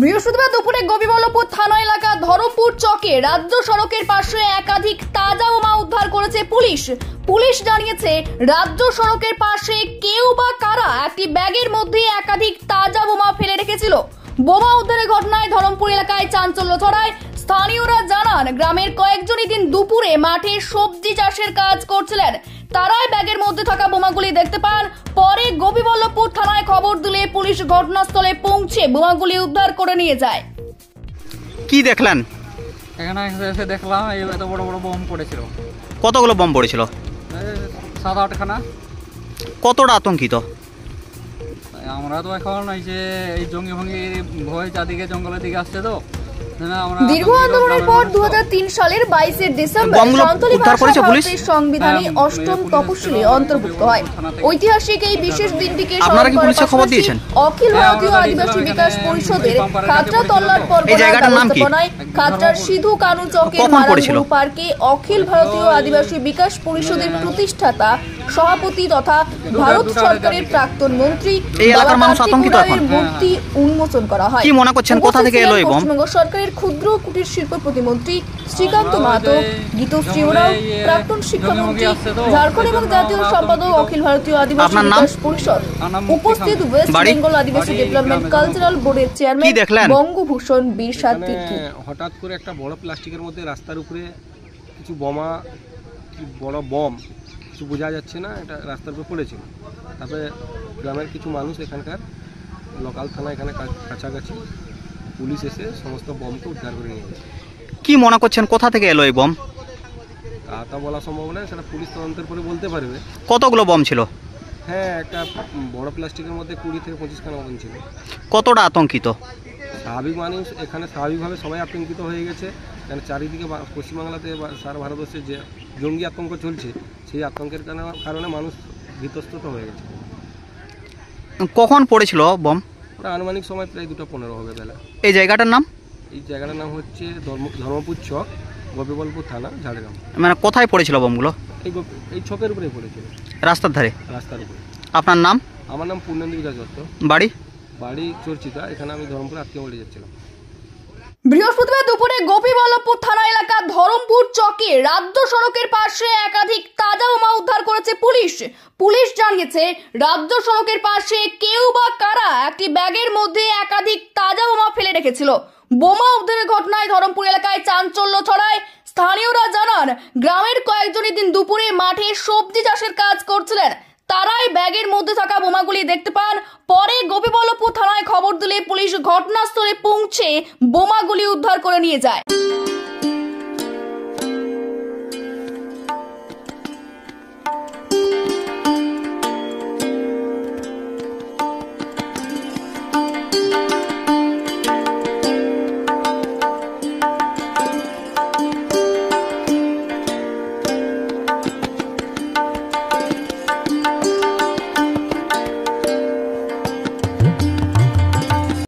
বৃহস্পতিবার দুপুরে গোপীবল্লভপুর থানা এলাকা ধরমপুর চকে রাজ্য সড়কের পাশে একাধিক তাজা বোমা উদ্ধার করেছে পুলিশ। পুলিশ জানিয়েছে রাজ্য সড়কের পাশে কেউ বা কারা একটি ব্যাগের মধ্যে একাধিক তাজা বোমা ফেলে রেখেছিল। বোমা উদ্ধারের ঘটনায় ধরমপুর এলাকায় চাঞ্চল্য ছড়ায়। স্থানীয়রা জানান, গ্রামের কয়েকজনই দিন দুপুরে মাঠে সবজি চাষের কাজ করছিলেন। তারাই ব্যাগের মধ্যে থাকা বোমাগুলি দেখতে পান। পরে গোপীবল্লভপুর থানায় খবর দিলে পুলিশ ঘটনাস্থলে পৌঁছে বোমাগুলি উদ্ধার করে নিয়ে যায়। কি দেখলেন? এখানে এসে দেখলাম এত বড় বড় বোম পড়েছিল। কতগুলো বোম পড়েছিল? 7-8 খানা। কতটা আতঙ্কিত? আমরা তো এখন এই জঙ্গি ভঙ্গি ভয় চারদিকে জঙ্গলের দিকে আসছে তো। দীর্ঘ আন্দোলনের পর 2003 সালের 22 ডিসেম্বর সাঁওতালি ভাষা ভারতের সংবিধানে অষ্টম তপশিলি অন্তর্ভুক্ত হয়। ঐতিহাসিক এই বিশেষ দিনটিকে স্মরণ করার পাশাপাশি অখিল ভারতীয় আদিবাসী বিকাশ পরিষদের খাতড়া তল্লাট পরগনায় খাতড়ার সিধু কানু চকের মালানপুর পার্কে অখিল ভারতীয় আদিবাসী বিকাশ পরিষদের প্রতিষ্ঠাতা সভাপতি তথা ভারত সরকারের প্রাক্তন মন্ত্রী মূর্তি উন্মোচন করা হয়। কি মনে করছেন, কোথা থেকে এলো এই বোম? পশ্চিমবঙ্গ সরকারের ক্ষুদ্র কুটির শিল্প প্রতিমন্ত্রী শ্রীকান্ত মাহাতো, গীতশ্রী ওরাও, প্রাক্তন শিক্ষামন্ত্রী, ঝাড়খণ্ড এবং জাতীয় সম্পাদক অখিল ভারতীয় আদিবাসী বিকাশ পরিষদ, উপস্থিত ওয়েস্ট বেঙ্গল আদিবাসী ডেভেলপমেন্ট কালচারাল বোর্ডের চেয়ারম্যান বঙ্গভূষণ বীরসাদ তির্কি। হঠাৎ করে একটা বড় প্লাস্টিকের মধ্যে রাস্তার উপরে কিছু বোমা, বড় বম কিছু বোঝা যাচ্ছে না, এটা রাস্তার উপরে পড়েছিল। তারপরে গ্রামের কিছু মানুষ, এখানকার লোকাল থানা এখানে কাছাকাছি, পুলিশ এসে সমস্ত বমকে উদ্ধার করে নিয়ে গেছে। কি মনে করছেন, কোথা থেকে এলো এই বম? তা বলা সম্ভব নয়, সেটা পুলিশ তদন্তের পরে বলতে পারবে। কতগুলো বম ছিল? হ্যাঁ, একটা বড় প্লাস্টিকের মধ্যে 20 থেকে 25 খানা বম ছিল। কতটা আতঙ্কিত? স্বাভাবিক মানুষ এখানে স্বাভাবিকভাবে সবাই আতঙ্কিত হয়ে গেছে, কারণ চারিদিকে পশ্চিমবাংলাতে সারা ভারতবর্ষে যে জঙ্গি আতঙ্ক চলছে, সেই আতঙ্কের কারণে মানুষ ভীতস্ত হয়ে গেছে। কখন পড়েছিল বম? আনুমানিক সময় প্রায় 2:15 হবে বেলা। এই জায়গাটার নাম? এই জায়গাটার নাম হচ্ছে ধর্মপুর চক, গোপীবল্লভপুর থানা, ঝাড়গ্রাম। মানে কোথায় পড়েছিল বমগুলো? এই চকের উপরেই পড়েছিল, রাস্তার ধারে। রাস্তার উপরে। আপনার নাম? আমার নাম পূর্ণেন্দু বিকাশ দত্ত। বাড়ি? বাড়ি চর্চিতা। এখানে আমি ধর্মপুর আত্মীয় বাড়ি যাচ্ছিলাম। বৃহস্পতিবার দুপুরে গোপীবল্লভপুর থানা এলাকা ধরমপুর চকে রাজ্য সড়কের পাশে একাধিক তাজা বোমা উদ্ধার করেছে পুলিশ। পুলিশ জানিয়েছে রাজ্য সড়কের পাশে কেউ বা কারা একটি ব্যাগের মধ্যে একাধিক তাজা বোমা ফেলে রেখেছিল। বোমা উদ্ধারের ঘটনায় ধরমপুর এলাকায় চাঞ্চল্য ছড়ায়। স্থানীয়রা জানান, গ্রামের কয়েকজনই দিন দুপুরে মাঠে সবজি চাষের কাজ করছিলেন। তারাই ব্যাগের মধ্যে থাকা বোমাগুলি দেখতে পান। পরে গোপীবল্লভপুর থানায় খবর দিলে পুলিশ ঘটনাস্থলে পৌঁছে বোমাগুলি উদ্ধার করে নিয়ে যায়।